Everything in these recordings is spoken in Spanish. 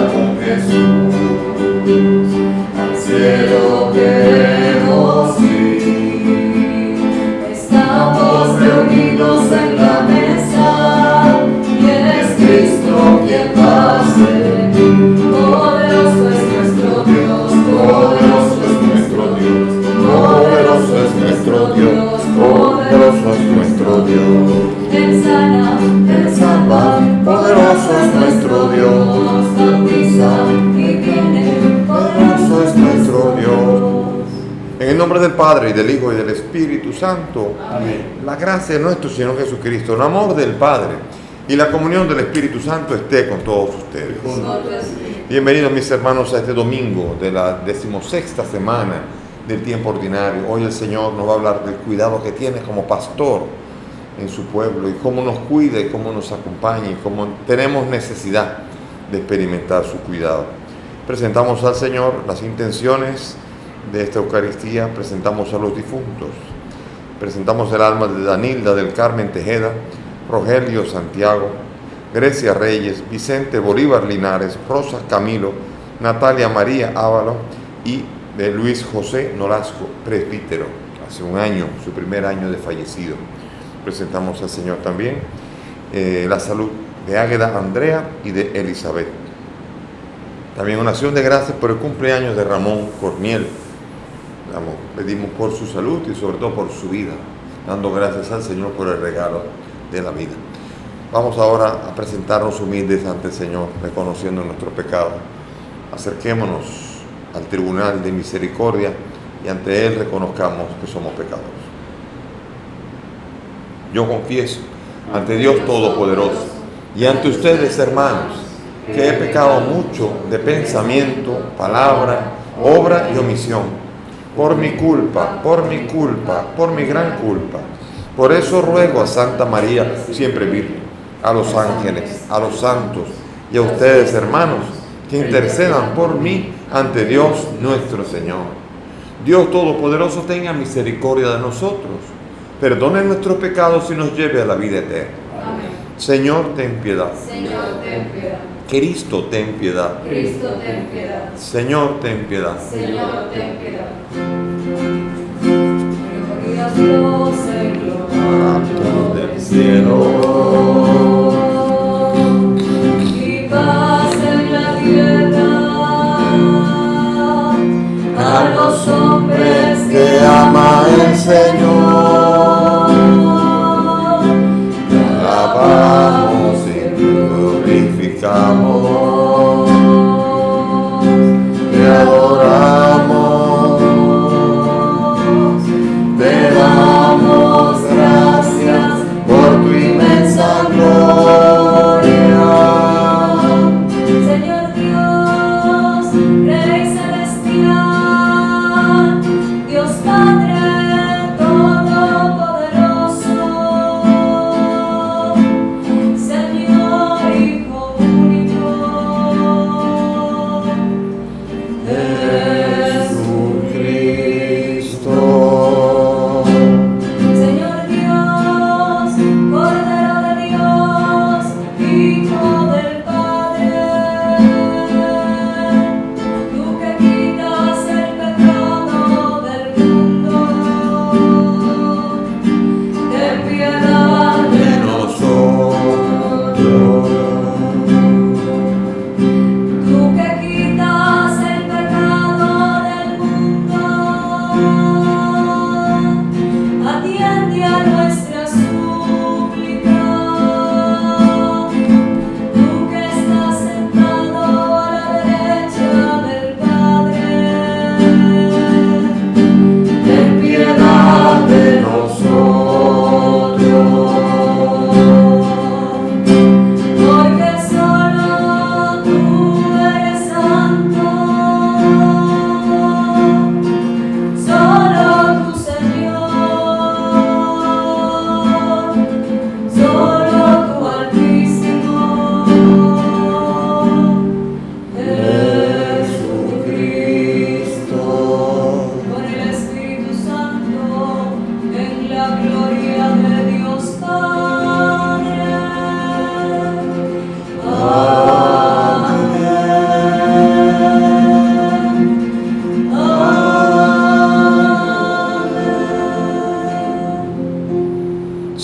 con Jesús. Al cielo queremos ir. Estamos reunidos en la mesa y es Cristo quien va a servir. Poderoso es nuestro Dios, poderoso es nuestro Dios, poderoso es nuestro Dios, poderoso es nuestro Dios. Él sana, Él salva, poderoso es nuestro Dios. Bautiza y viene, poderoso es nuestro Dios. En el nombre del Padre, y del Hijo, y del Espíritu Santo. Amén. La gracia de nuestro Señor Jesucristo, el amor del Padre y la comunión del Espíritu Santo esté con todos ustedes. Bienvenidos mis hermanos a este domingo de la 16ª semana del tiempo ordinario. Hoy el Señor nos va a hablar del cuidado que tiene como pastor en su pueblo y cómo nos cuida y cómo nos acompaña y cómo tenemos necesidad de experimentar su cuidado. Presentamos al Señor las intenciones de esta Eucaristía, presentamos a los difuntos, presentamos el alma de Danilda del Carmen Tejeda, Rogelio Santiago, Grecia Reyes, Vicente Bolívar Linares, Rosa Camilo, Natalia María Ávalo y de Luis José Nolasco, presbítero, hace un año, su primer año de fallecido. Presentamos al Señor también la salud de Águeda Andrea y de Elizabeth. También una acción de gracias por el cumpleaños de Ramón Corniel. Pedimos por su salud y sobre todo por su vida, dando gracias al Señor por el regalo de la vida. Vamos ahora a presentarnos humildes ante el Señor, reconociendo nuestro pecado. Acerquémonos al tribunal de misericordia y ante Él reconozcamos que somos pecadores. Yo confieso ante Dios Todopoderoso y ante ustedes, hermanos, que he pecado mucho de pensamiento, palabra, obra y omisión. Por mi culpa, por mi gran culpa. Por eso ruego a Santa María, siempre Virgen, a los ángeles, a los santos y a ustedes, hermanos, que intercedan por mí ante Dios nuestro Señor. Dios Todopoderoso tenga misericordia de nosotros, perdone nuestros pecados y nos lleve a la vida eterna. Amén. Señor, ten piedad. Señor, ten piedad. Cristo, ten piedad. Cristo, ten piedad. Señor, ten piedad. Señor, ten piedad. Gloria a Dios en lo alto del cielo y paz en la tierra a los hombres que ama el Señor. Te alabamos y glorificamos, te adoramos, te damos gracias por tu inmensa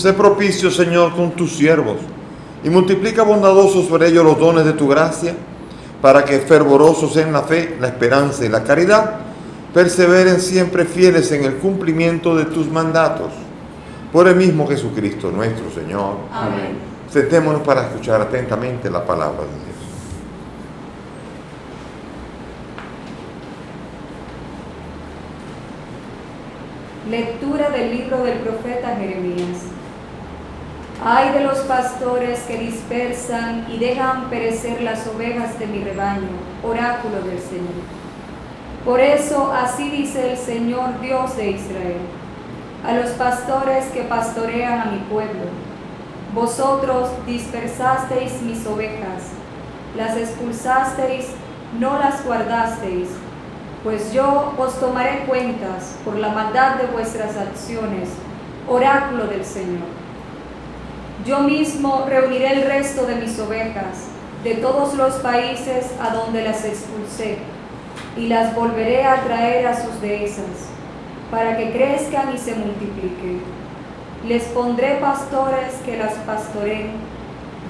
Sé propicio, Señor, con tus siervos, y multiplica bondadoso sobre ellos los dones de tu gracia, para que fervorosos en la fe, la esperanza y la caridad, perseveren siempre fieles en el cumplimiento de tus mandatos. Por el mismo Jesucristo nuestro Señor. Amén. Sentémonos para escuchar atentamente la palabra de Dios. Lectura del libro del profeta Jeremías. Ay de los pastores que dispersan y dejan perecer las ovejas de mi rebaño, oráculo del Señor. Por eso así dice el Señor Dios de Israel, a los pastores que pastorean a mi pueblo: vosotros dispersasteis mis ovejas, las expulsasteis, no las guardasteis, pues yo os tomaré cuentas por la maldad de vuestras acciones, oráculo del Señor. Yo mismo reuniré el resto de mis ovejas de todos los países a donde las expulsé, y las volveré a traer a sus dehesas, para que crezcan y se multipliquen. Les pondré pastores que las pastoreen,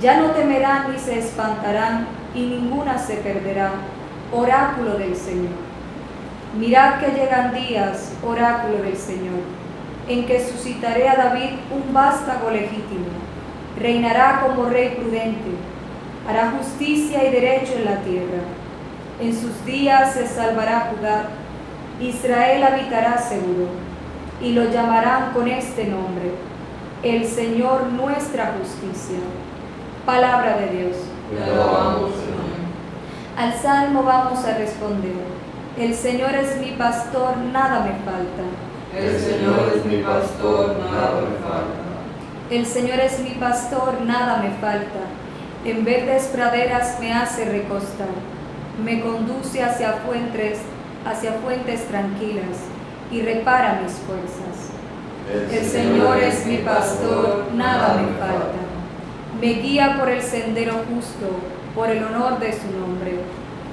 ya no temerán ni se espantarán, y ninguna se perderá, oráculo del Señor. Mirad que llegan días, oráculo del Señor, en que suscitaré a David un vástago legítimo. Reinará como rey prudente, hará justicia y derecho en la tierra. En sus días se salvará Judá, Israel habitará seguro, y lo llamarán con este nombre: el Señor nuestra justicia. Palabra de Dios. Te alabamos, Señor. Al salmo vamos a responder: el Señor es mi pastor, nada me falta. El Señor es mi pastor, nada me falta. El Señor es mi pastor, nada me falta. En verdes praderas me hace recostar. Me conduce hacia fuentes tranquilas y repara mis fuerzas. El Señor es mi pastor, nada me falta. Me guía por el sendero justo, por el honor de su nombre.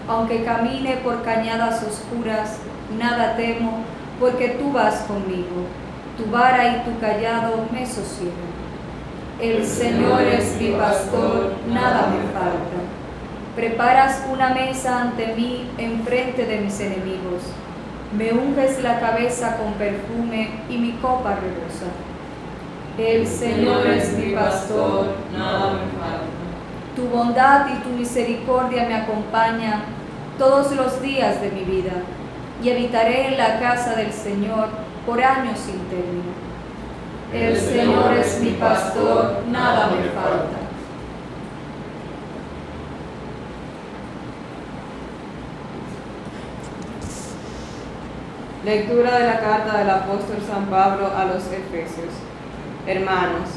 Aunque camine por cañadas oscuras, nada temo, porque tú vas conmigo. Tu vara y tu callado me sosiegan. El Señor es mi pastor, nada me falta. Preparas una mesa ante mí enfrente de mis enemigos. Me unges la cabeza con perfume y mi copa rebosa. El Señor es mi pastor, nada me falta. Tu bondad y tu misericordia me acompañan todos los días de mi vida, y habitaré en la casa del Señor por años sin término. El Señor es mi pastor, nada me falta. Lectura de la carta del apóstol San Pablo a los Efesios. Hermanos,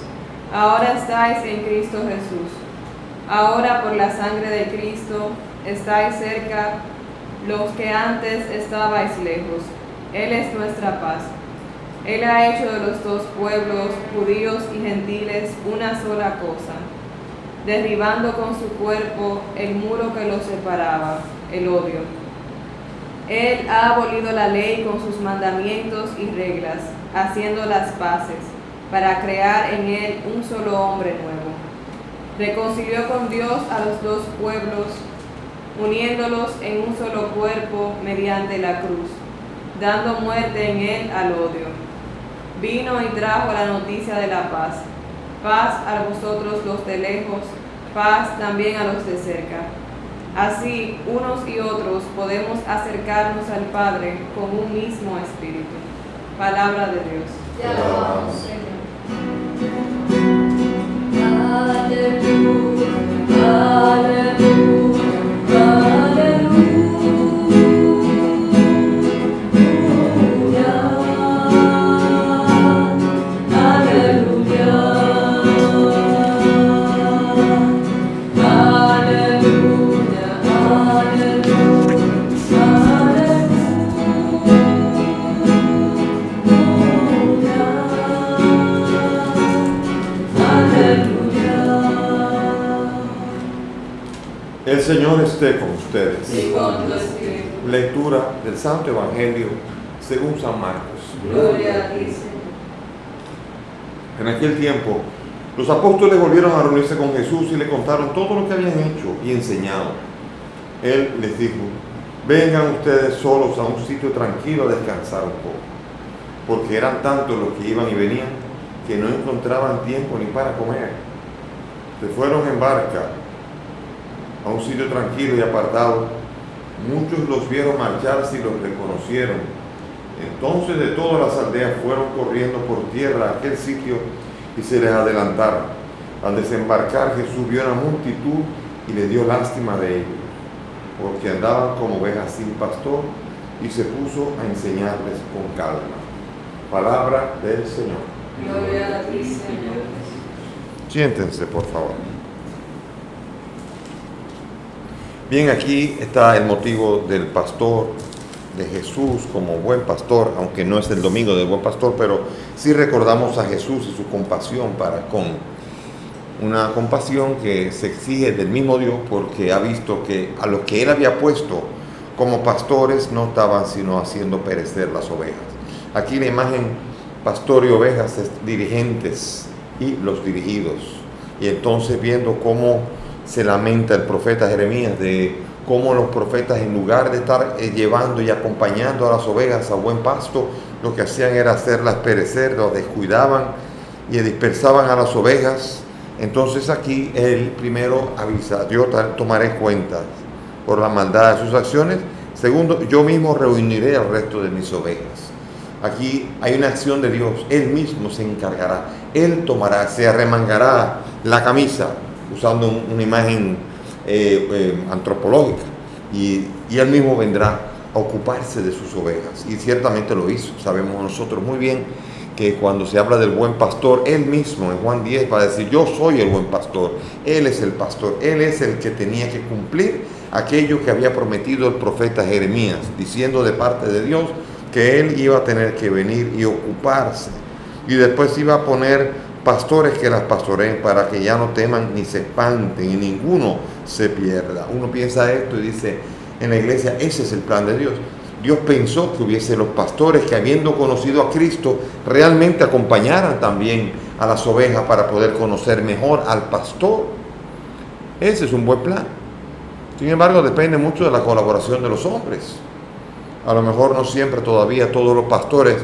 ahora estáis en Cristo Jesús. Ahora por la sangre de Cristo estáis cerca los que antes estabais lejos. Él es nuestra paz. Él ha hecho de los dos pueblos, judíos y gentiles, una sola cosa, derribando con su cuerpo el muro que los separaba, el odio. Él ha abolido la ley con sus mandamientos y reglas, haciendo las paces, para crear en él un solo hombre nuevo. Reconcilió con Dios a los dos pueblos, uniéndolos en un solo cuerpo mediante la cruz, dando muerte en él al odio. Vino y trajo la noticia de la paz. Paz a vosotros los de lejos, paz también a los de cerca. Así, unos y otros podemos acercarnos al Padre con un mismo espíritu. Palabra de Dios. Te alabamos, Señor. Aleluya, aleluya, El Señor esté con ustedes. Y con tu espíritu. Lectura del Santo Evangelio según San Marcos. Gloria a ti, Señor. En aquel tiempo, los apóstoles volvieron a reunirse con Jesús y le contaron todo lo que habían hecho y enseñado. Él les dijo: vengan ustedes solos a un sitio tranquilo a descansar un poco, porque eran tantos los que iban y venían que no encontraban tiempo ni para comer. Se fueron en barca a un sitio tranquilo y apartado. Muchos los vieron marcharse y los reconocieron. Entonces de todas las aldeas fueron corriendo por tierra a aquel sitio y se les adelantaron. Al desembarcar, Jesús vio una multitud y le dio lástima de ellos, porque andaban como ovejas sin pastor, y se puso a enseñarles con calma. Palabra del Señor. Gloria a ti, Señor. Siéntense, por favor. Bien, aquí está el motivo del pastor, de Jesús como buen pastor, aunque no es el domingo del buen pastor, pero sí recordamos a Jesús y su compasión para con una compasión que se exige del mismo Dios, porque ha visto que a los que él había puesto como pastores no estaban sino haciendo perecer las ovejas. Aquí la imagen pastor y ovejas es dirigentes y los dirigidos. Y entonces viendo cómo se lamenta el profeta Jeremías de cómo los profetas, en lugar de estar llevando y acompañando a las ovejas a buen pasto, lo que hacían era hacerlas perecer, las descuidaban y dispersaban a las ovejas. Entonces aquí él primero avisa: yo tomaré cuenta por la maldad de sus acciones. Segundo, yo mismo reuniré al resto de mis ovejas. Aquí hay una acción de Dios. Él mismo se encargará. Él tomará, se arremangará la camisa, usando una imagen antropológica, y él mismo vendrá a ocuparse de sus ovejas, y ciertamente lo hizo. Sabemos nosotros muy bien que cuando se habla del buen pastor, él mismo en Juan 10 va a decir: yo soy el buen pastor. Él es el pastor, él es el que tenía que cumplir aquello que había prometido el profeta Jeremías, diciendo de parte de Dios que él iba a tener que venir y ocuparse, y después iba a poner pastores que las pastoreen para que ya no teman ni se espanten y ninguno se pierda. Uno piensa esto y dice en la iglesia: ese es el plan de Dios. Dios pensó que hubiese los pastores que, habiendo conocido a Cristo, realmente acompañaran también a las ovejas para poder conocer mejor al pastor. Ese es un buen plan. Sin embargo, depende mucho de la colaboración de los hombres. A lo mejor no siempre todavía todos los pastores,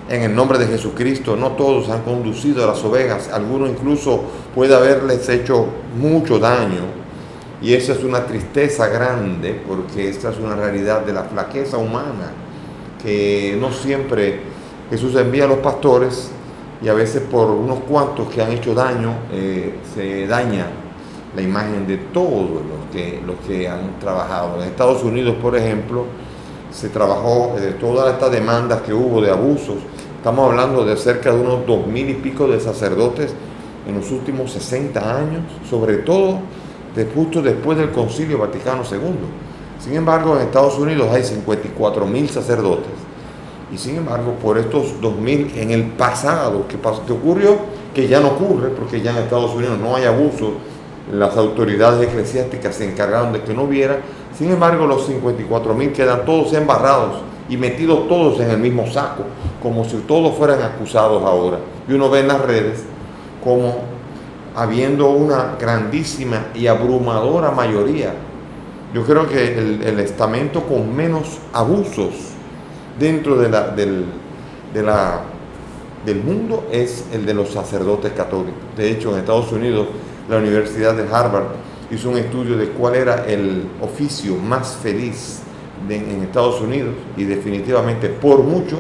en el nombre de Jesucristo, no todos han conducido a las ovejas. Algunos incluso puede haberles hecho mucho daño, y esa es una tristeza grande, porque esta es una realidad de la flaqueza humana, que no siempre Jesús envía a los pastores, y a veces por unos cuantos que han hecho daño se daña la imagen de todos los que han trabajado. En Estados Unidos, por ejemplo, se trabajó todas estas demandas que hubo de abusos. Estamos hablando de cerca de unos 2,000 y pico de sacerdotes en los últimos 60 años, sobre todo justo después del Concilio Vaticano II. Sin embargo, en Estados Unidos hay 54,000 sacerdotes, y sin embargo, por estos 2,000 en el pasado, que ocurrió, que ya no ocurre, porque ya en Estados Unidos no hay abuso, las autoridades eclesiásticas se encargaron de que no hubiera. Sin embargo, los 54,000 quedan todos embarrados y metidos todos en el mismo saco, como si todos fueran acusados ahora. Y uno ve en las redes como, habiendo una grandísima y abrumadora mayoría, yo creo que el estamento con menos abusos dentro del mundo es el de los sacerdotes católicos. De hecho, en Estados Unidos, la Universidad de Harvard hizo un estudio de cuál era el oficio más feliz en Estados Unidos, y definitivamente por mucho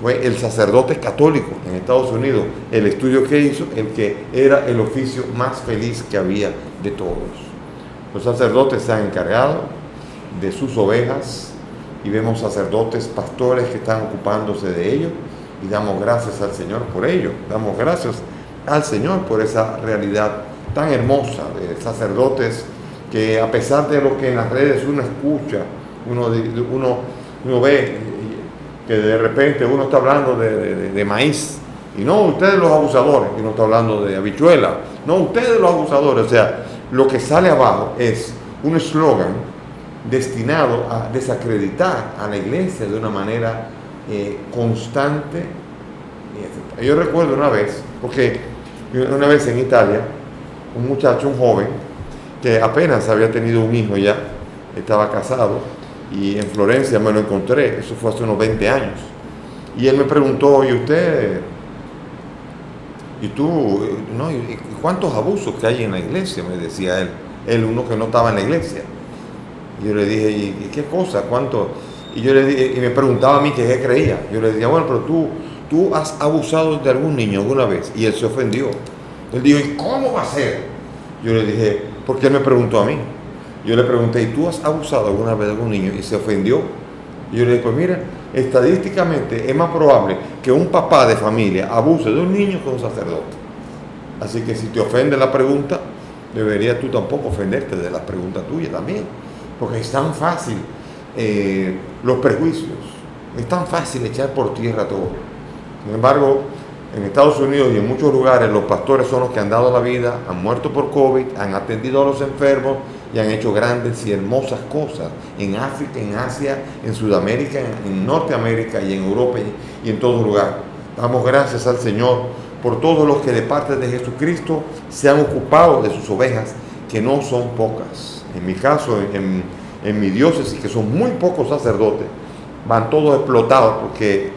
fue el sacerdote católico en Estados Unidos. El estudio que hizo, el que era el oficio más feliz que había de todos. Los sacerdotes se han encargado de sus ovejas, y vemos sacerdotes, pastores que están ocupándose de ello, y damos gracias al Señor por ello. Damos gracias al Señor por esa realidad tan hermosa de sacerdotes que, a pesar de lo que en las redes uno escucha, uno ve que de repente uno está hablando de maíz, y no, ustedes los abusadores, y uno está hablando de habichuela, no, ustedes los abusadores. O sea, lo que sale abajo es un eslogan destinado a desacreditar a la iglesia de una manera constante Yo recuerdo una vez, porque una vez en Italia, un muchacho, un joven, que apenas había tenido un hijo ya, estaba casado, y en Florencia me lo encontré, eso fue hace unos 20 años. Y él me preguntó, ¿y usted? ¿Y tú? No, ¿y cuántos abusos que hay en la iglesia? Me decía él uno que no estaba en la iglesia. Y yo le dije, ¿y qué cosa? ¿Cuánto? Y yo le dije, y me preguntaba a mí qué creía. Yo le decía, bueno, pero tú has abusado de algún niño alguna vez. Y él se ofendió. Él dijo, ¿y cómo va a ser? Yo le dije, porque él me preguntó a mí. Yo le pregunté, ¿y tú has abusado alguna vez de algún niño? Y se ofendió. Y yo le dije, pues mira, estadísticamente es más probable que un papá de familia abuse de un niño que un sacerdote. Así que si te ofende la pregunta, deberías tú tampoco ofenderte de la pregunta tuya también. Porque es tan fácil los prejuicios, es tan fácil echar por tierra todo. Sin embargo, en Estados Unidos y en muchos lugares los pastores son los que han dado la vida, han muerto por COVID, han atendido a los enfermos y han hecho grandes y hermosas cosas en África, en Asia, en Sudamérica, en Norteamérica y en Europa y en todo lugar. Damos gracias al Señor por todos los que de parte de Jesucristo se han ocupado de sus ovejas, que no son pocas. En mi caso, en mi diócesis, que son muy pocos sacerdotes, van todos explotados porque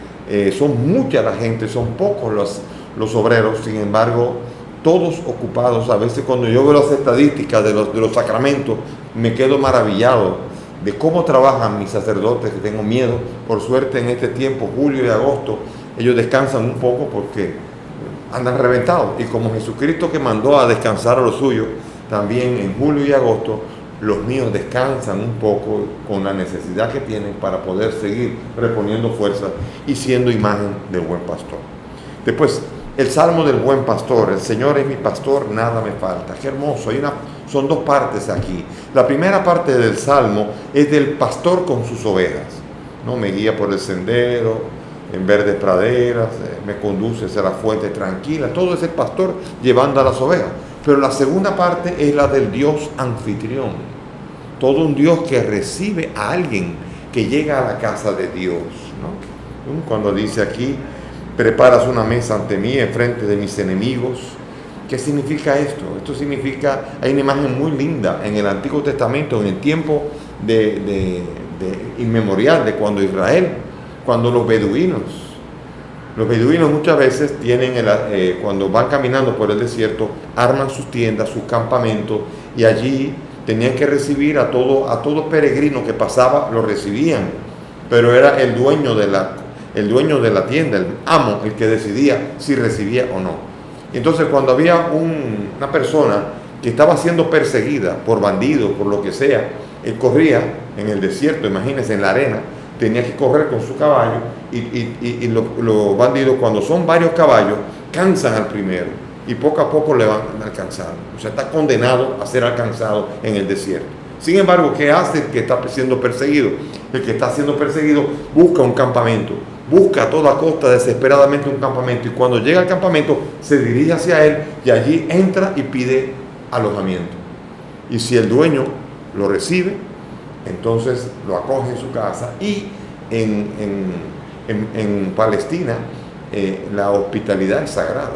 son mucha la gente, son pocos los obreros. Sin embargo, todos ocupados. A veces cuando yo veo las estadísticas de los sacramentos, me quedo maravillado de cómo trabajan mis sacerdotes, que tengo miedo. Por suerte en este tiempo, julio y agosto, ellos descansan un poco porque andan reventados. Y como Jesucristo que mandó a descansar a los suyos, también en julio y agosto, los míos descansan un poco con la necesidad que tienen para poder seguir reponiendo fuerza y siendo imagen del buen pastor. Después, el Salmo del buen pastor, el Señor es mi pastor, nada me falta. Qué hermoso, son dos partes aquí. La primera parte del Salmo es del pastor con sus ovejas, ¿no? Me guía por el sendero, en verdes praderas, me conduce hacia la fuente tranquila. Todo es el pastor llevando a las ovejas. Pero la segunda parte es la del Dios anfitrión. Todo un Dios que recibe a alguien que llega a la casa de Dios, ¿no? Cuando dice aquí, preparas una mesa ante mí en frente de mis enemigos. ¿Qué significa esto? Esto significa, hay una imagen muy linda en el Antiguo Testamento, en el tiempo de inmemorial, de cuando Israel, cuando los beduinos muchas veces tienen, cuando van caminando por el desierto, arman sus tiendas, sus campamentos, y allí tenían que recibir a todo peregrino que pasaba, lo recibían, pero era el dueño de la tienda, el amo, el que decidía si recibía o no. Entonces cuando había una persona que estaba siendo perseguida por bandidos, por lo que sea, él corría en el desierto, imagínense, en la arena, tenía que correr con su caballo, y los bandidos, cuando son varios caballos, cansan al primero y poco a poco le van alcanzando. O sea, está condenado a ser alcanzado en el desierto. Sin embargo, ¿qué hace el que está siendo perseguido? El que está siendo perseguido busca un campamento, busca a toda costa desesperadamente un campamento, y cuando llega al campamento se dirige hacia él y allí entra y pide alojamiento. Y si el dueño lo recibe, entonces lo acoge en su casa. Y en Palestina la hospitalidad es sagrada.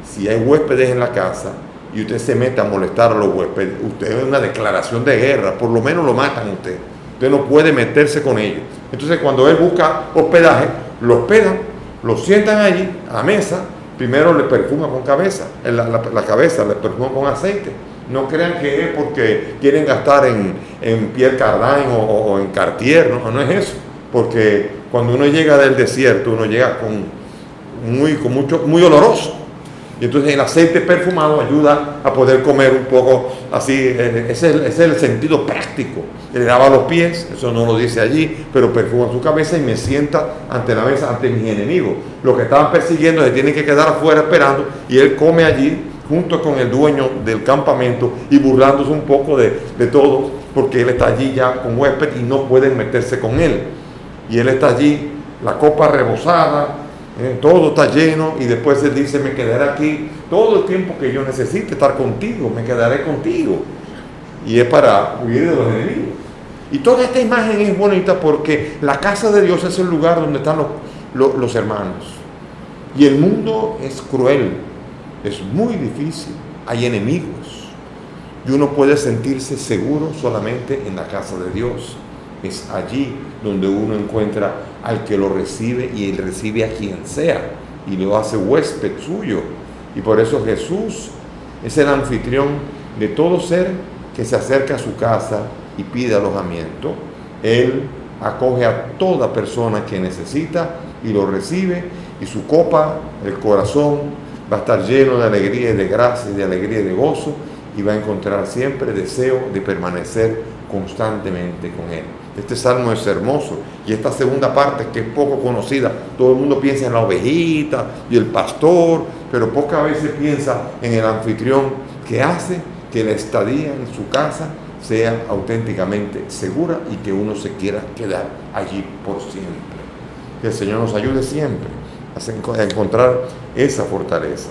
Si hay huéspedes en la casa y usted se mete a molestar a los huéspedes, usted es una declaración de guerra, por lo menos lo matan a usted. Usted no puede meterse con ellos. Entonces cuando él busca hospedaje, lo hospedan, lo sientan allí a la mesa, primero le perfuman con cabeza, la cabeza le perfuman con aceite. No crean que es porque quieren gastar en Pierre Cardin o en Cartier, no es eso. Porque cuando uno llega del desierto, uno llega muy oloroso. Y entonces el aceite perfumado ayuda a poder comer un poco así. Ese es el sentido práctico. Le lava los pies, eso no lo dice allí, pero perfuma su cabeza y me sienta ante la mesa, ante mis enemigos. Los que estaban persiguiendo se tienen que quedar afuera esperando, y él come allí junto con el dueño del campamento y burlándose un poco de todos, porque él está allí ya con huésped y no pueden meterse con él. Y él está allí, la copa rebosada, todo está lleno, y después él dice, me quedaré aquí todo el tiempo que yo necesite estar contigo, me quedaré contigo. Y es para huir de los enemigos. Y toda esta imagen es bonita porque la casa de Dios es el lugar donde están los hermanos. Y el mundo es cruel, es muy difícil, hay enemigos. Y uno puede sentirse seguro solamente en la casa de Dios. Es allí donde uno encuentra al que lo recibe y él recibe a quien sea y lo hace huésped suyo. Y por eso Jesús es el anfitrión de todo ser que se acerca a su casa y pide alojamiento. Él acoge a toda persona que necesita y lo recibe, y su copa, el corazón, va a estar lleno de alegría y de gracia y de alegría y de gozo, y va a encontrar siempre deseo de permanecer constantemente con Él. Este salmo es hermoso, y esta segunda parte, que es poco conocida, todo el mundo piensa en la ovejita y el pastor, pero pocas veces piensa en el anfitrión que hace que la estadía en su casa sea auténticamente segura y que uno se quiera quedar allí por siempre. Que el Señor nos ayude siempre a encontrar esa fortaleza.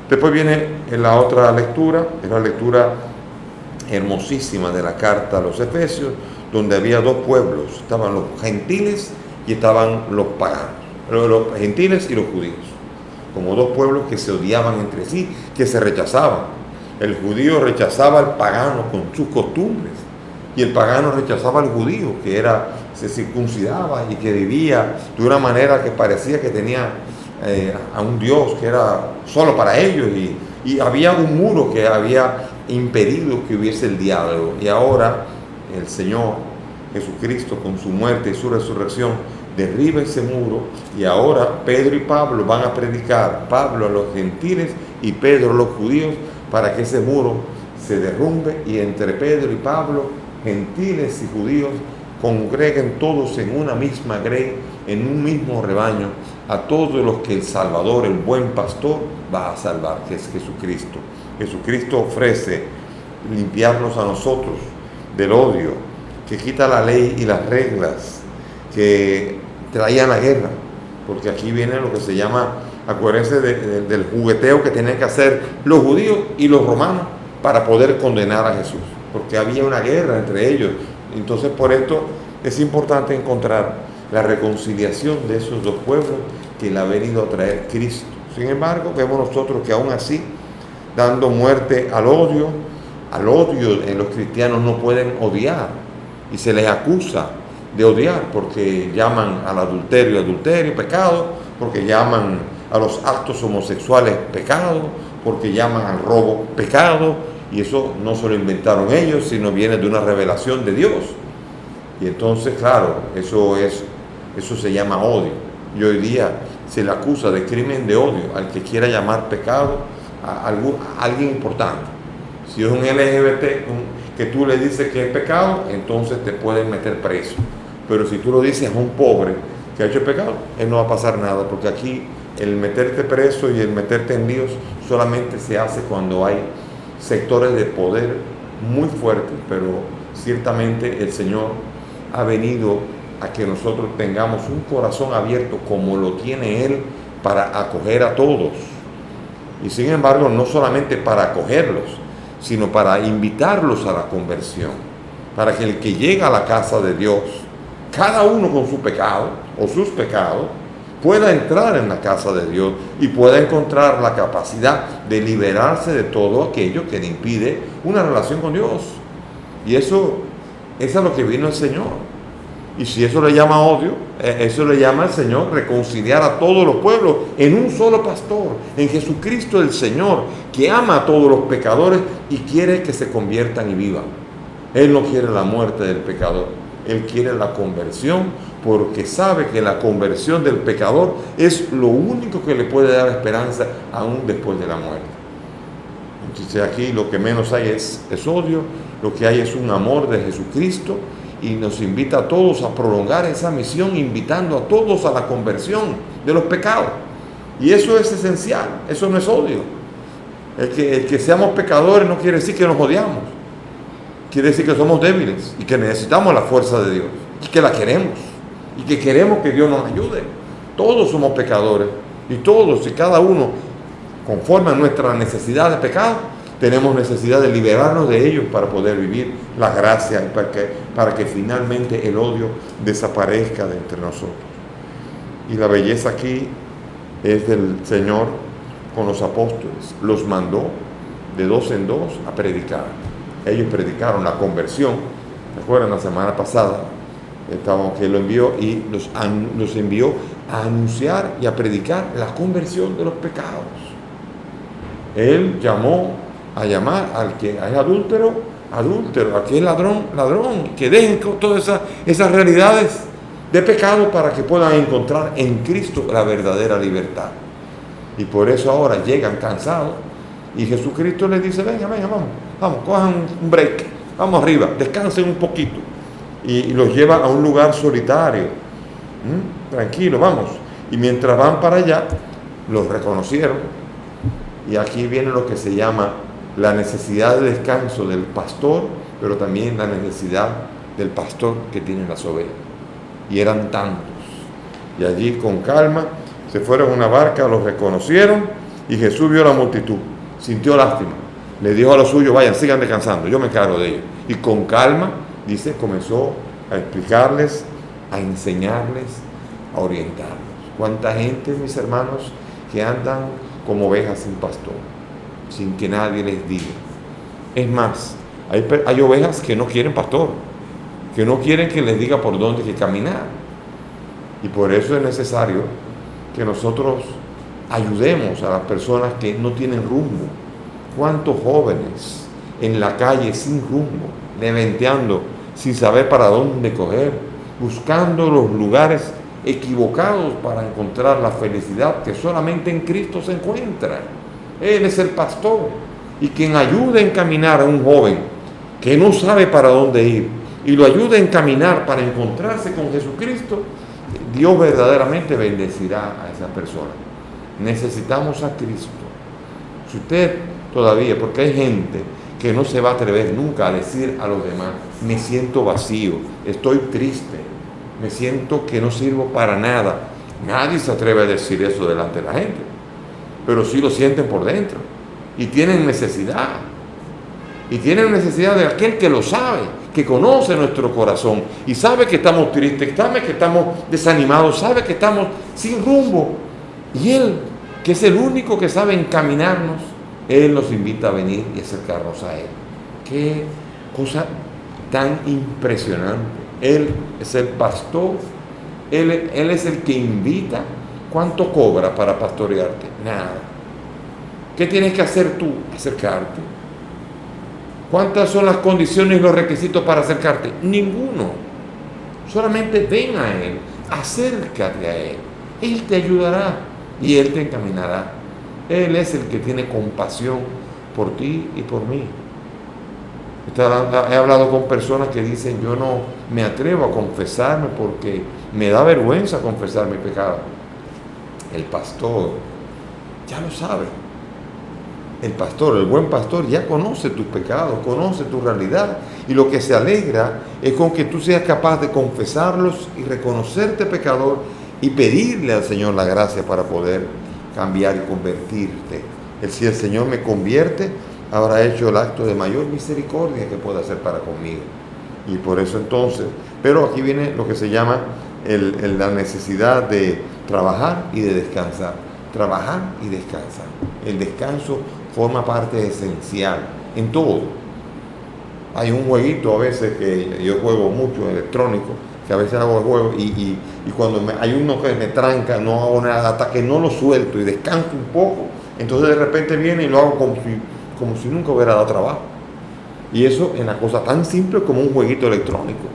Después viene la otra lectura, es la lectura hermosísima de la carta a los Efesios, donde había dos pueblos, estaban los gentiles y estaban los paganos, los gentiles y los judíos, como dos pueblos que se odiaban entre sí, que se rechazaban. El judío rechazaba al pagano con sus costumbres, y el pagano rechazaba al judío, que se circuncidaba y que vivía de una manera que parecía que tenía a un Dios que era solo para ellos, y había un muro que había impedido que hubiese el diálogo. Y ahora el Señor Jesucristo, con su muerte y su resurrección, derriba ese muro, y ahora Pedro y Pablo van a predicar, Pablo a los gentiles y Pedro a los judíos, para que ese muro se derrumbe, y entre Pedro y Pablo, gentiles y judíos, congreguen todos en una misma grey, en un mismo rebaño, a todos los que el Salvador, el buen pastor, va a salvar, que es Jesucristo. Jesucristo ofrece limpiarnos a nosotros del odio, que quita la ley y las reglas que traían la guerra, porque aquí viene lo que se llama, acuérdense del jugueteo que tenían que hacer los judíos y los romanos para poder condenar a Jesús, porque había una guerra entre ellos. Entonces, por esto es importante encontrar la reconciliación de esos dos pueblos que le ha venido a traer Cristo. Sin embargo, vemos nosotros que aún así, dando muerte al odio en los cristianos no pueden odiar, y se les acusa de odiar porque llaman al adulterio pecado, porque llaman a los actos homosexuales pecado, porque llaman al robo pecado, y eso no se lo inventaron ellos, sino viene de una revelación de Dios. Y entonces, claro, eso se llama odio, y hoy día se le acusa de crimen de odio al que quiera llamar pecado a alguien importante. Si es un LGBT que tú le dices que es pecado, entonces te pueden meter preso. Pero si tú lo dices a un pobre que ha hecho pecado, él no va a pasar nada, porque aquí el meterte preso y el meterte en líos solamente se hace cuando hay sectores de poder muy fuertes, pero ciertamente el Señor ha venido a que nosotros tengamos un corazón abierto como lo tiene Él para acoger a todos. Y sin embargo, no solamente para acogerlos, sino para invitarlos a la conversión, para que el que llega a la casa de Dios, cada uno con su pecado o sus pecados, pueda entrar en la casa de Dios y pueda encontrar la capacidad de liberarse de todo aquello que le impide una relación con Dios. Y eso es a lo que vino el Señor. Y si eso le llama odio, eso le llama al Señor reconciliar a todos los pueblos en un solo pastor, en Jesucristo el Señor, que ama a todos los pecadores y quiere que se conviertan y vivan. Él no quiere la muerte del pecador, Él quiere la conversión, porque sabe que la conversión del pecador es lo único que le puede dar esperanza aún después de la muerte. Entonces aquí lo que menos hay es odio, lo que hay es un amor de Jesucristo, y nos invita a todos a prolongar esa misión, invitando a todos a la conversión de los pecados. Y eso es esencial, eso no es odio. El que seamos pecadores no quiere decir que nos odiamos, quiere decir que somos débiles y que necesitamos la fuerza de Dios, y que la queremos, y que queremos que Dios nos ayude. Todos somos pecadores, y todos y cada uno, conforme a nuestra necesidad de pecado, tenemos necesidad de liberarnos de ellos para poder vivir la gracia y para que finalmente el odio desaparezca de entre nosotros. Y la belleza aquí es del Señor con los apóstoles. Los mandó de dos en dos a predicar. Ellos predicaron la conversión. ¿Recuerdan la semana pasada? Que lo envió y los envió a anunciar y a predicar la conversión de los pecados. Él llamó a llamar al que es adúltero, al que es ladrón, que dejen todas esas realidades de pecado para que puedan encontrar en Cristo la verdadera libertad. Y por eso ahora llegan cansados y Jesucristo les dice: venga, vamos, cojan un break, vamos arriba, descansen un poquito. Y los lleva a un lugar solitario. Tranquilo, vamos. Y mientras van para allá, los reconocieron. Y aquí viene lo que se llama la necesidad de descanso del pastor, pero también la necesidad del pastor que tiene las ovejas. Y eran tantos. Y allí con calma se fueron a una barca, los reconocieron y Jesús vio la multitud, sintió lástima. Le dijo a los suyos: vayan, sigan descansando, yo me encargo de ellos. Y con calma, dice, comenzó a explicarles, a enseñarles, a orientarlos. ¿Cuánta gente, mis hermanos, que andan como ovejas sin pastor, sin que nadie les diga? Es más, hay ovejas que no quieren pastor, que no quieren que les diga por dónde hay que caminar. Y por eso es necesario que nosotros ayudemos a las personas que no tienen rumbo. ¿Cuántos jóvenes en la calle sin rumbo, leventeando, sin saber para dónde coger, buscando los lugares equivocados para encontrar la felicidad que solamente en Cristo se encuentra? Él es el pastor, y quien ayude a encaminar a un joven que no sabe para dónde ir y lo ayude a encaminar para encontrarse con Jesucristo, Dios verdaderamente bendecirá a esa persona. Necesitamos a Cristo. Si usted todavía, porque hay gente que no se va a atrever nunca a decir a los demás: me siento vacío, estoy triste, me siento que no sirvo para nada. Nadie se atreve a decir eso delante de la gente, pero sí lo sienten por dentro y tienen necesidad. Y tienen necesidad de aquel que lo sabe, que conoce nuestro corazón y sabe que estamos tristes, sabe que estamos desanimados, sabe que estamos sin rumbo. Y Él, que es el único que sabe encaminarnos, Él nos invita a venir y acercarnos a Él. Qué cosa tan impresionante. Él es el pastor, Él es el que invita. ¿Cuánto cobra para pastorearte? Nada. ¿Qué tienes que hacer tú? Acercarte. ¿Cuántas son las condiciones y los requisitos para acercarte? Ninguno. Solamente ven a Él, acércate a Él. Él te ayudará y Él te encaminará. Él es el que tiene compasión por ti y por mí. He hablado con personas que dicen: yo no me atrevo a confesarme porque me da vergüenza confesar mi pecado. El pastor ya lo sabe. El pastor, el buen pastor, ya conoce tus pecados, conoce tu realidad, y lo que se alegra es con que tú seas capaz de confesarlos y reconocerte pecador y pedirle al Señor la gracia para poder cambiar y convertirte. Si el Señor me convierte, habrá hecho el acto de mayor misericordia que pueda hacer para conmigo. Y por eso entonces, pero aquí viene lo que se llama la necesidad de trabajar y de descansar. Trabajar y descansar. El descanso forma parte esencial en todo. Hay un jueguito a veces que yo juego mucho electrónico, que a veces hago el juego y cuando hay uno que me tranca, no hago nada hasta que no lo suelto y descanso un poco, entonces de repente viene y lo hago como si nunca hubiera dado trabajo. Y eso en la cosa tan simple como un jueguito electrónico.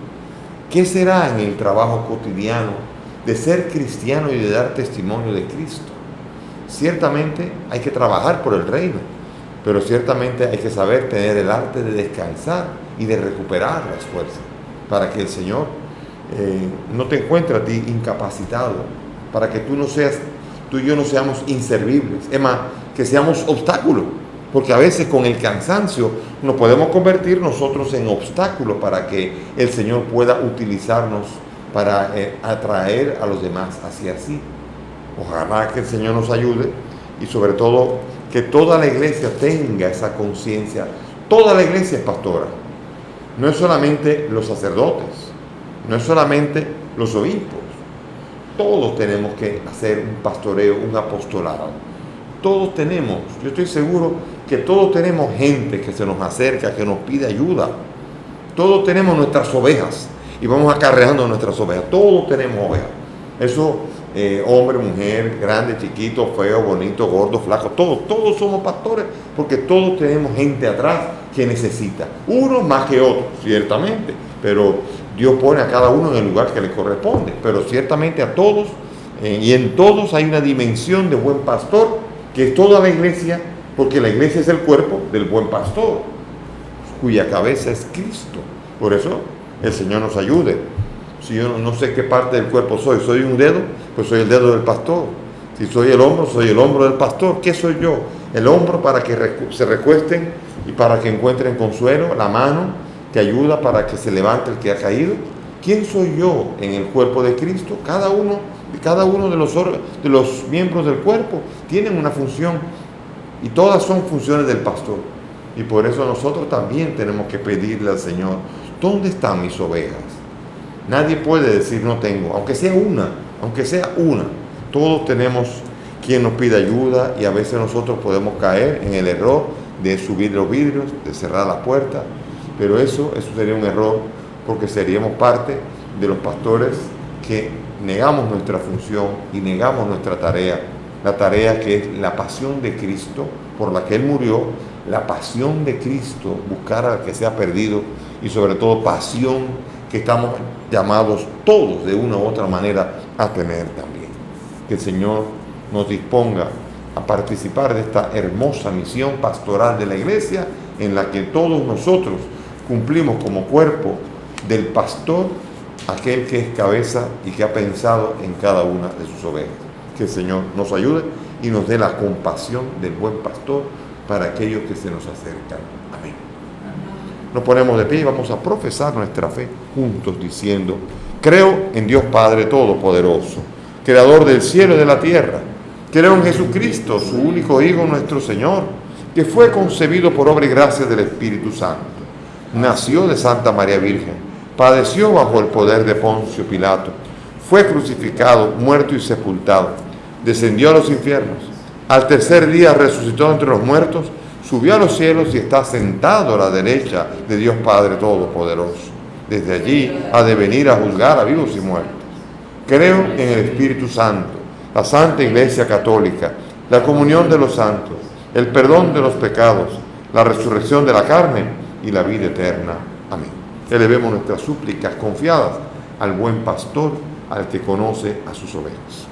¿Qué será en el trabajo cotidiano de ser cristiano y de dar testimonio de Cristo? Ciertamente hay que trabajar por el reino, pero ciertamente hay que saber tener el arte de descansar y de recuperar las fuerzas para que el Señor no te encuentre a ti incapacitado, para que tú y yo no seamos inservibles, es más, que seamos obstáculos, porque a veces con el cansancio nos podemos convertir nosotros en obstáculos para que el Señor pueda utilizarnos para atraer a los demás hacia sí. Ojalá que el Señor nos ayude y sobre todo que toda la iglesia tenga esa conciencia. Toda la iglesia es pastora. No es solamente los sacerdotes, no es solamente los obispos. Todos tenemos que hacer un pastoreo, un apostolado. Todos tenemos, yo estoy seguro que todos tenemos gente que se nos acerca, que nos pide ayuda. Todos tenemos nuestras ovejas y vamos acarreando nuestras ovejas. Todos tenemos ovejas. Eso, hombre, mujer, grande, chiquito, feo, bonito, gordo, flaco, todos somos pastores porque todos tenemos gente atrás que necesita. Uno más que otro, ciertamente, pero Dios pone a cada uno en el lugar que le corresponde. Pero ciertamente a todos, y en todos hay una dimensión de buen pastor, que es toda la iglesia, porque la iglesia es el cuerpo del buen pastor, cuya cabeza es Cristo. Por eso el Señor nos ayude. Si yo no sé qué parte del cuerpo soy un dedo, pues soy el dedo del pastor. Si soy el hombro del pastor. ¿Qué soy yo? El hombro para que se recuesten y para que encuentren consuelo, la mano que ayuda para que se levante el que ha caído. ¿Quién soy yo en el cuerpo de Cristo? Cada uno de los miembros del cuerpo tienen una función y todas son funciones del pastor. Y por eso nosotros también tenemos que pedirle al Señor, ¿dónde están mis ovejas? Nadie puede decir no tengo, aunque sea una. Todos tenemos quien nos pide ayuda y a veces nosotros podemos caer en el error de subir los vidrios, de cerrar la puerta, pero eso sería un error porque seríamos parte de los pastores que negamos nuestra función y negamos nuestra tarea, la tarea que es la pasión de Cristo por la que Él murió, la pasión de Cristo, buscar al que se ha perdido y sobre todo pasión que estamos llamados todos de una u otra manera a tener también. Que el Señor nos disponga a participar de esta hermosa misión pastoral de la iglesia en la que todos nosotros cumplimos como cuerpo del pastor, aquel que es cabeza y que ha pensado en cada una de sus ovejas. Que el Señor nos ayude y nos dé la compasión del buen pastor para aquellos que se nos acercan. Amén. Nos ponemos de pie y vamos a profesar nuestra fe juntos diciendo: creo en Dios Padre Todopoderoso, Creador del cielo y de la tierra. Creo en Jesucristo, su único Hijo, nuestro Señor, que fue concebido por obra y gracia del Espíritu Santo. Nació de Santa María Virgen, padeció bajo el poder de Poncio Pilato, fue crucificado, muerto y sepultado, descendió a los infiernos, al tercer día resucitó entre los muertos, subió a los cielos y está sentado a la derecha de Dios Padre Todopoderoso. Desde allí ha de venir a juzgar a vivos y muertos. Creo en el Espíritu Santo, la Santa Iglesia Católica, la comunión de los santos, el perdón de los pecados, la resurrección de la carne y la vida eterna. Amén. Elevemos nuestras súplicas confiadas al buen pastor, al que conoce a sus ovejas.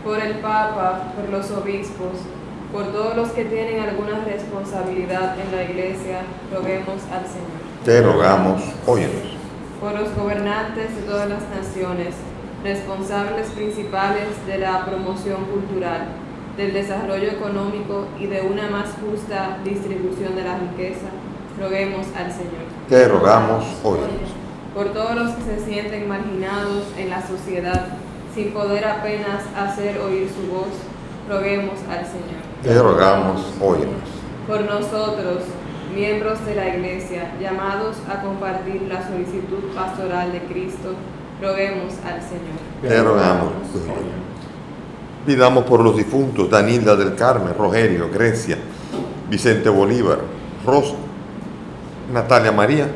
Por el Papa, por los obispos, por todos los que tienen alguna responsabilidad en la Iglesia, roguemos al Señor. Te rogamos, óyenos. Por los gobernantes de todas las naciones, responsables principales de la promoción cultural, del desarrollo económico y de una más justa distribución de la riqueza, roguemos al Señor. Te rogamos, óyenos. Por todos los que se sienten marginados en la sociedad, sin poder apenas hacer oír su voz, roguemos al Señor. Te rogamos, óyenos. Por nosotros, miembros de la Iglesia, llamados a compartir la solicitud pastoral de Cristo, roguemos al Señor. Te rogamos, óyenos. Pidamos por los difuntos Danilda del Carmen, Rogelio, Grecia, Vicente Bolívar, Rosa, Natalia María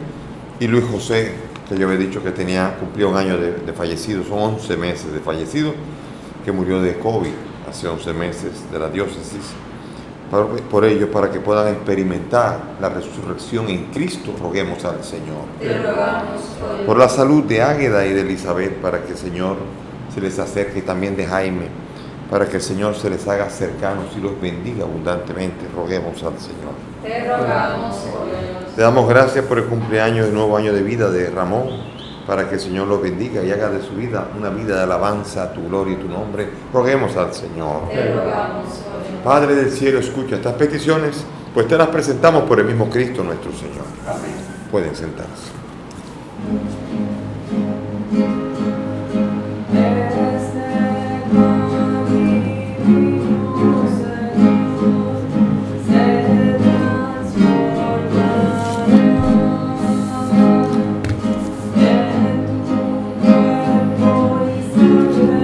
y Luis José, que yo había dicho que cumplía un año de fallecido. Son 11 meses de fallecido, que murió de COVID hace 11 meses de la diócesis. Por ello, para que puedan experimentar la resurrección en Cristo, roguemos al Señor. Te rogamos, por la salud de Águeda y de Elizabeth, para que el Señor se les acerque, y también de Jaime, para que el Señor se les haga cercanos y los bendiga abundantemente, roguemos al Señor. Te rogamos, óyenos. Te damos gracias por el cumpleaños, el nuevo año de vida de Ramón, para que el Señor los bendiga y haga de su vida una vida de alabanza a tu gloria y tu nombre. Roguemos al Señor. Te rogamos, óyenos. Padre del cielo, escucha estas peticiones, pues te las presentamos por el mismo Cristo nuestro Señor. Amén. Pueden sentarse. Thank you.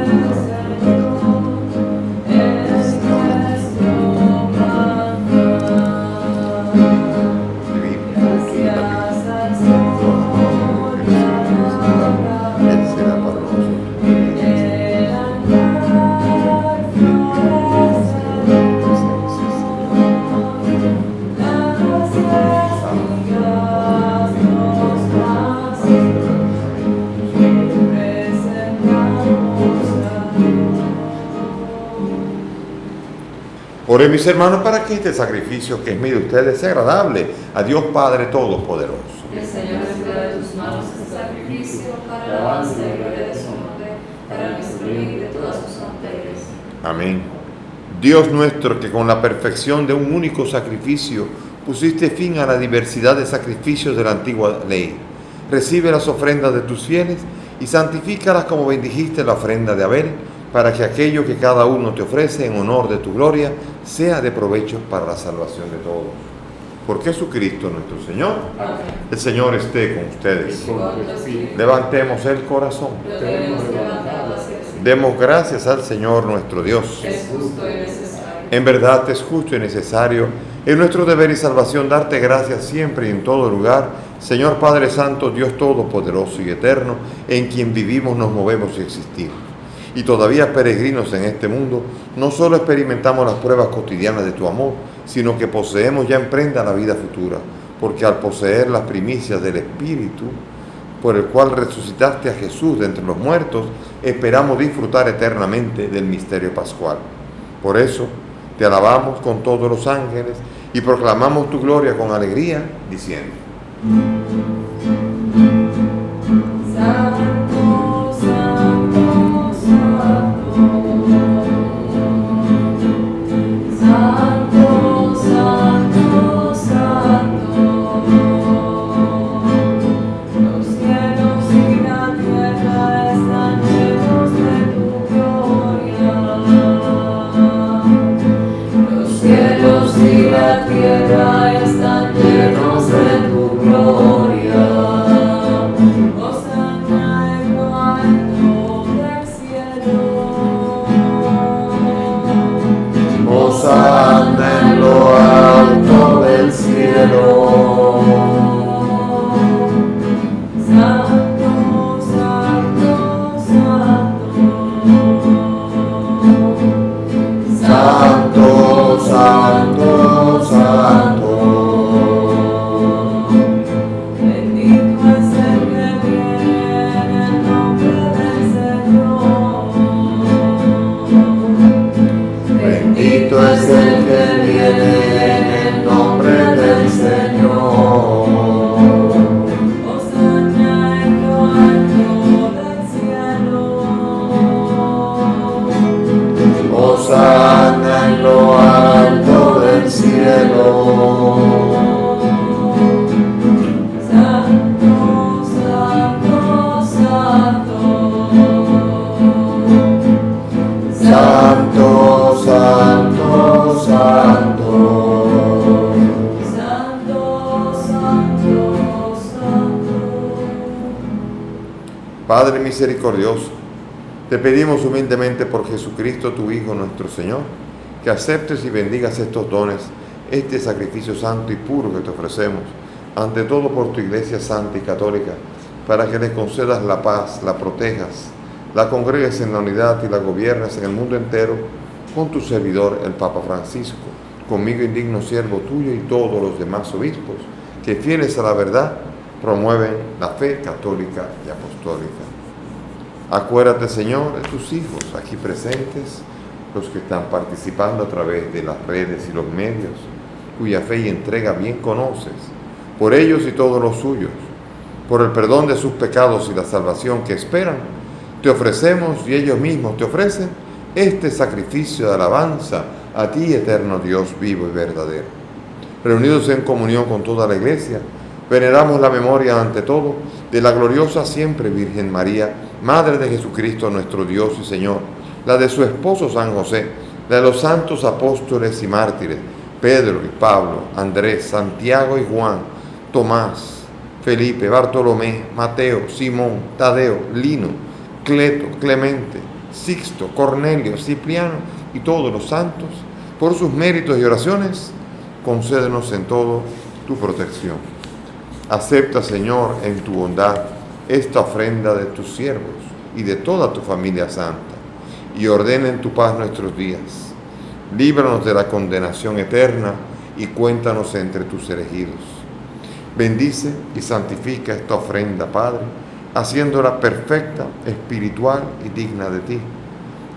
Oren mis hermanos para que este sacrificio que es mío de ustedes sea agradable a Dios Padre Todopoderoso. El Señor reciba de tus manos este sacrificio para la alabanza y gloria de su nombre, para nuestro bien y de todas sus fronteras. Amén. Dios nuestro, que con la perfección de un único sacrificio pusiste fin a la diversidad de sacrificios de la antigua ley, recibe las ofrendas de tus fieles y santifícalas como bendijiste la ofrenda de Abel, para que aquello que cada uno te ofrece en honor de tu gloria sea de provecho para la salvación de todos. Por Jesucristo nuestro Señor. Amén. El Señor esté con ustedes. Y con tu espíritu. Levantemos el corazón. Lo tenemos levantado hacia el Señor. Demos gracias al Señor nuestro Dios. Es justo y necesario. En verdad es justo y necesario, es nuestro deber y salvación darte gracias siempre y en todo lugar, Señor Padre Santo, Dios Todopoderoso y Eterno, en quien vivimos, nos movemos y existimos. Y todavía peregrinos en este mundo, no solo experimentamos las pruebas cotidianas de tu amor, sino que poseemos ya en prenda la vida futura, porque al poseer las primicias del Espíritu, por el cual resucitaste a Jesús de entre los muertos, esperamos disfrutar eternamente del misterio pascual. Por eso, te alabamos con todos los ángeles y proclamamos tu gloria con alegría, diciendo: Santo, Santo, Santo, Santo, Santo, Santo, los cielos y la tierra están llenos de tu gloria. Los cielos y la tierra están llenos de tu gloria. Hosana en lo alto del cielo. Hosana en lo alto del cielo. Santo, Santo, Santo. Santo, santo, santo. Bendito es el que viene en el nombre del Señor. Bendito es el que viene en el nombre del Señor. Hosana en lo alto del cielo. Hosana en lo alto del cielo. Santo, Santo, Santo. Santo, santo, santo. Santo, Santo, Santo. Padre misericordioso, te pedimos humildemente por Jesucristo, tu Hijo, nuestro Señor, que aceptes y bendigas estos dones, este sacrificio santo y puro que te ofrecemos, ante todo por tu Iglesia santa y católica, para que le concedas la paz, la protejas, la congregues en la unidad y la gobiernes en el mundo entero, con tu servidor, el Papa Francisco, conmigo indigno siervo tuyo y todos los demás obispos, que fieles a la verdad, promueven la fe católica y apostólica. Acuérdate, Señor, de tus hijos aquí presentes, los que están participando a través de las redes y los medios, cuya fe y entrega bien conoces, por ellos y todos los suyos, por el perdón de sus pecados y la salvación que esperan, te ofrecemos y ellos mismos te ofrecen este sacrificio de alabanza a ti, eterno Dios vivo y verdadero. Reunidos en comunión con toda la Iglesia, veneramos la memoria ante todo de la gloriosa siempre Virgen María, Madre de Jesucristo nuestro Dios y Señor, la de su esposo San José, la de los santos apóstoles y mártires, Pedro y Pablo, Andrés, Santiago y Juan, Tomás, Felipe, Bartolomé, Mateo, Simón, Tadeo, Lino, Cleto, Clemente, Sixto, Cornelio, Cipriano y todos los santos, por sus méritos y oraciones, concédenos en todo tu protección. Acepta, Señor, en tu bondad esta ofrenda de tus siervos y de toda tu familia santa, y ordena en tu paz nuestros días. Líbranos de la condenación eterna y cuéntanos entre tus elegidos. Bendice y santifica esta ofrenda, Padre, haciéndola perfecta, espiritual y digna de ti,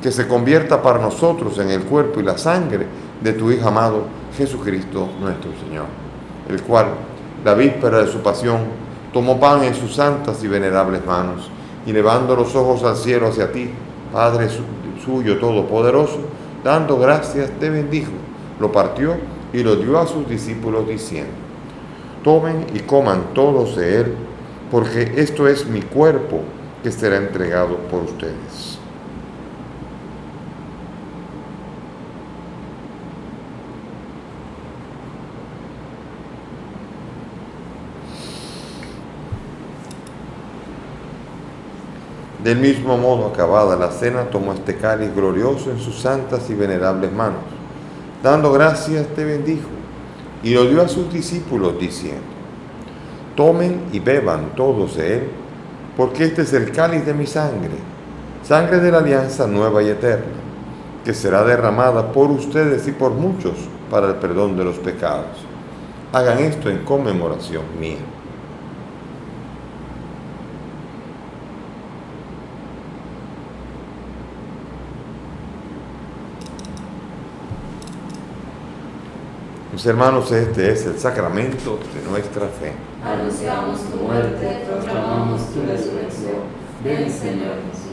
que se convierta para nosotros en el cuerpo y la sangre de tu Hijo amado, Jesucristo nuestro Señor, el cual, la víspera de su pasión, tomó pan en sus santas y venerables manos, y levando los ojos al cielo hacia ti, Padre suyo todopoderoso, dando gracias, te bendijo, lo partió y lo dio a sus discípulos diciendo: tomen y coman todos de él, porque esto es mi cuerpo que será entregado por ustedes. Del mismo modo, acabada la cena, tomó este cáliz glorioso en sus santas y venerables manos. Dando gracias, te bendijo, y lo dio a sus discípulos, diciendo: tomen y beban todos de él, porque este es el cáliz de mi sangre, sangre de la alianza nueva y eterna, que será derramada por ustedes y por muchos para el perdón de los pecados. Hagan esto en conmemoración mía. Mis hermanos, este es el sacramento de nuestra fe. Anunciamos tu muerte, proclamamos tu resurrección. Ven, Señor Jesús.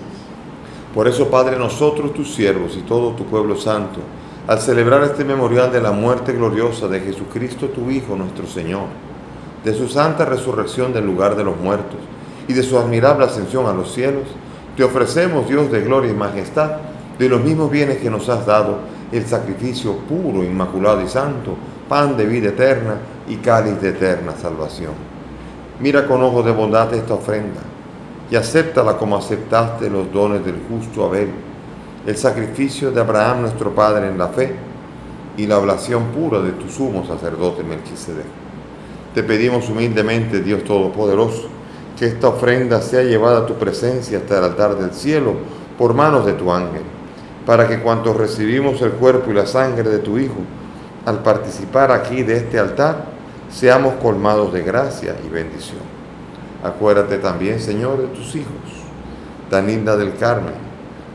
Por eso, Padre, nosotros, tus siervos y todo tu pueblo santo, al celebrar este memorial de la muerte gloriosa de Jesucristo, tu Hijo, nuestro Señor, de su santa resurrección del lugar de los muertos y de su admirable ascensión a los cielos, te ofrecemos, Dios de gloria y majestad, de los mismos bienes que nos has dado, el sacrificio puro, inmaculado y santo, pan de vida eterna y cáliz de eterna salvación. Mira con ojos de bondad esta ofrenda y acéptala como aceptaste los dones del justo Abel, el sacrificio de Abraham nuestro Padre en la fe y la oblación pura de tu sumo sacerdote Melquisedec. Te pedimos humildemente, Dios Todopoderoso, que esta ofrenda sea llevada a tu presencia hasta el altar del cielo por manos de tu ángel, para que cuantos recibimos el cuerpo y la sangre de tu Hijo, al participar aquí de este altar, seamos colmados de gracia y bendición. Acuérdate también, Señor, de tus hijos, Danilda del Carmen,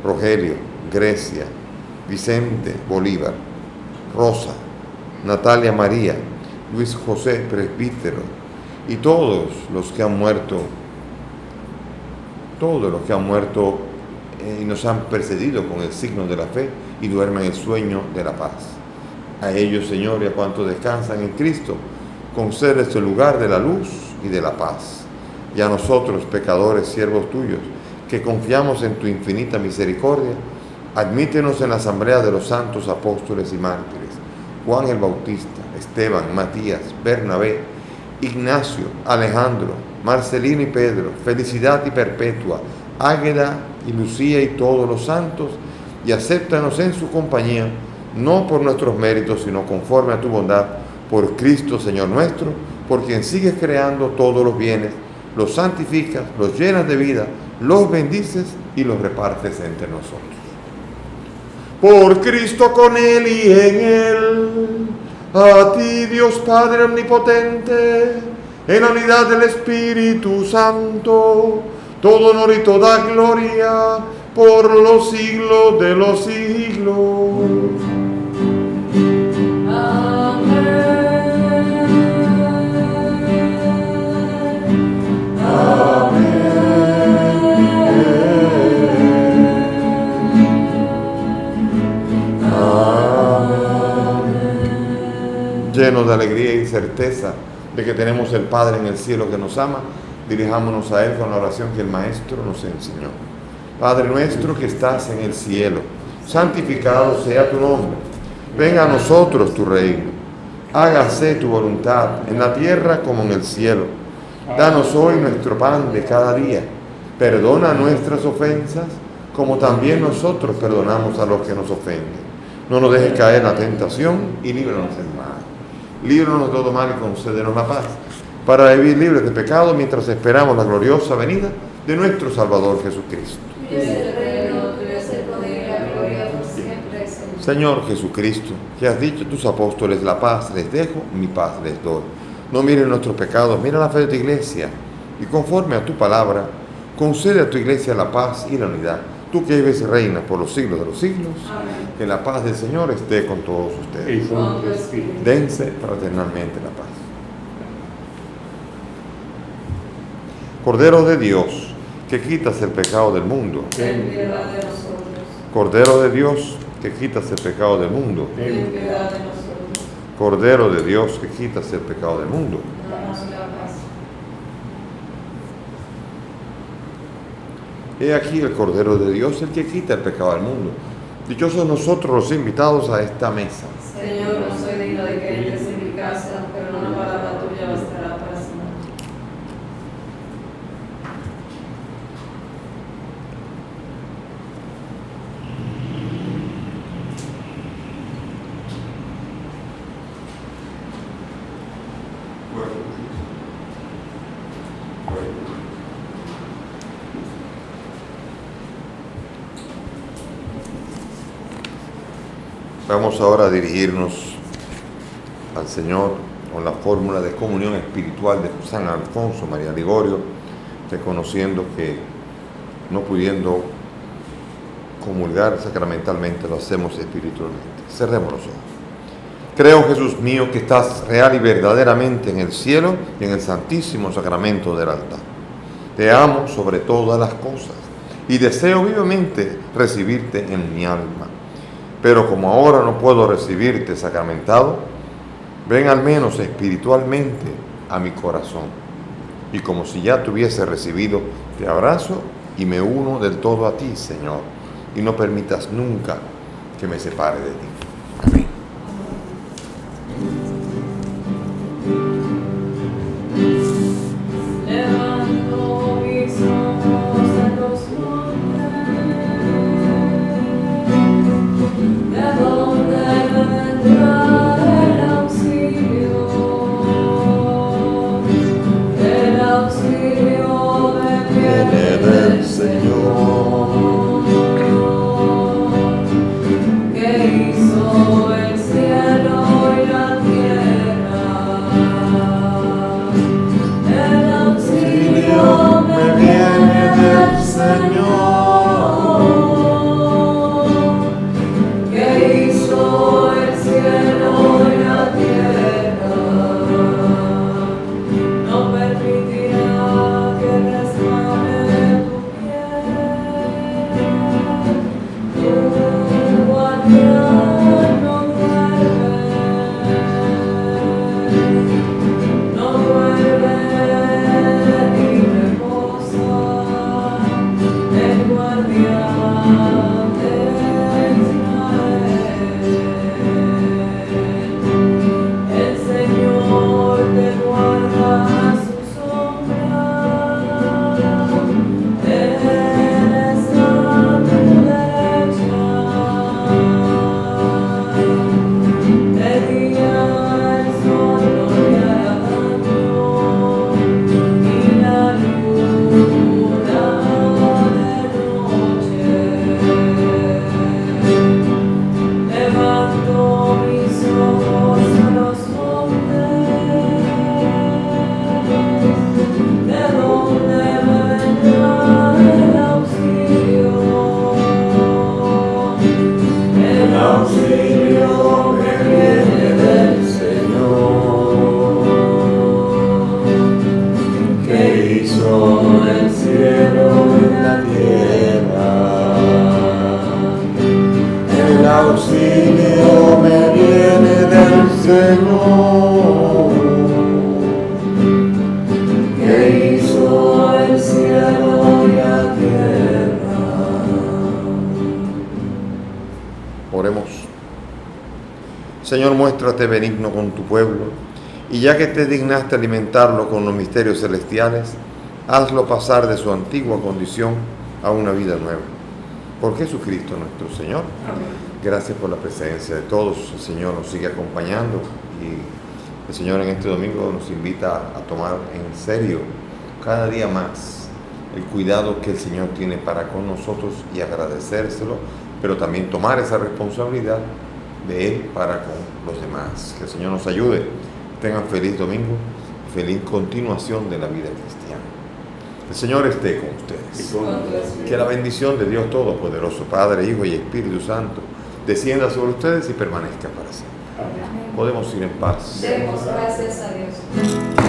Rogelio, Grecia, Vicente, Bolívar, Rosa, Natalia María, Luis José, presbítero, y todos los que han muerto y nos han precedido con el signo de la fe y duermen el sueño de la paz. A ellos, Señor, y a cuantos descansan en Cristo, concedes el lugar de la luz y de la paz. Y a nosotros, pecadores, siervos tuyos, que confiamos en tu infinita misericordia, admítenos en la asamblea de los santos apóstoles y mártires, Juan el Bautista, Esteban, Matías, Bernabé, Ignacio, Alejandro, Marcelino y Pedro, Felicidad y Perpetua, Águeda y Lucía y todos los santos, y acéptanos en su compañía, no por nuestros méritos, sino conforme a tu bondad, por Cristo Señor nuestro, por quien sigues creando todos los bienes, los santificas, los llenas de vida, los bendices y los repartes entre nosotros. Por Cristo, con Él y en Él, a ti, Dios Padre omnipotente, en la unidad del Espíritu Santo, todo honor y toda gloria por los siglos de los siglos. Llenos de alegría y certeza de que tenemos el Padre en el cielo que nos ama, dirijámonos a Él con la oración que el Maestro nos enseñó. Padre nuestro que estás en el cielo, santificado sea tu nombre. Venga a nosotros tu reino. Hágase tu voluntad en la tierra como en el cielo. Danos hoy nuestro pan de cada día. Perdona nuestras ofensas como también nosotros perdonamos a los que nos ofenden. No nos dejes caer en la tentación y líbranos del mal. Líbranos de todo mal y concédenos la paz, para vivir libres de pecado mientras esperamos la gloriosa venida de nuestro Salvador Jesucristo. Tuyo es el reino, tuyo es el poder y la gloria por siempre, Señor. Señor Jesucristo, que has dicho a tus apóstoles, la paz les dejo, mi paz les doy. No miren nuestros pecados, mira la fe de tu iglesia, y conforme a tu palabra, concede a tu iglesia la paz y la unidad, tú que vives y reinas por los siglos de los siglos. Amén. Que la paz del Señor esté con todos Y ustedes. con tu espíritu. Dense fraternalmente la paz. Cordero de Dios, que quitas el pecado del mundo. Ten piedad de nosotros. Cordero de Dios, que quitas el pecado del mundo. Ten piedad de nosotros. Cordero de Dios, que quitas el pecado del mundo. Danos la paz. He aquí el Cordero de Dios, el que quita el pecado del mundo. Dichosos nosotros los invitados a esta mesa. Señor, no soy digno de que entres en mi casa, pero una palabra tuya bastará para sanar. Vamos ahora a dirigirnos al Señor con la fórmula de comunión espiritual de San Alfonso María Ligorio, reconociendo que no pudiendo comulgar sacramentalmente lo hacemos espiritualmente. Cerremos los ojos. Creo, Jesús mío, que estás real y verdaderamente en el cielo y en el santísimo sacramento del altar. Te amo sobre todas las cosas y deseo vivamente recibirte en mi alma. Pero como ahora no puedo recibirte sacramentado, ven al menos espiritualmente a mi corazón. Y como si ya te hubiese recibido, te abrazo y me uno del todo a ti, Señor. Y no permitas nunca que me separe de ti. Amén. Levanto mis ojos a los montes, de donde vendrá el auxilio. El auxilio me viene del Señor, que hizo el cielo y la tierra. El auxilio me viene del Señor, que hizo el cielo y la tierra. No permitirá que resbale tu piel, tu guardián no duerme. No duerme ni reposa el guardián de Israel. El Señor te guarda a su sombra, Él está a tu derecha. De día el sol no brillará tanto, y la luna de noche. Levanto mis ojos a los montes, de donde vendrá el auxilio. El auxilio me viene del Señor, que hizo el cielo y la tierra. El auxilio me viene del Señor, que hizo el cielo y la tierra. Oremos. Señor, muéstrate benigno con tu pueblo, y ya que te dignaste alimentarlo con los misterios celestiales, hazlo pasar de su antigua condición a una vida nueva. Por Jesucristo nuestro Señor. Gracias por la presencia de todos. El Señor nos sigue acompañando y el Señor en este domingo nos invita a tomar en serio cada día más el cuidado que el Señor tiene para con nosotros y agradecérselo, pero también tomar esa responsabilidad de Él para con los demás. Que el Señor nos ayude. Tengan feliz domingo, feliz continuación de la vida cristiana. El Señor esté con ustedes. Que la bendición de Dios Todopoderoso, Padre, Hijo y Espíritu Santo, descienda sobre ustedes y permanezca para siempre. Podemos ir en paz. Demos gracias a Dios.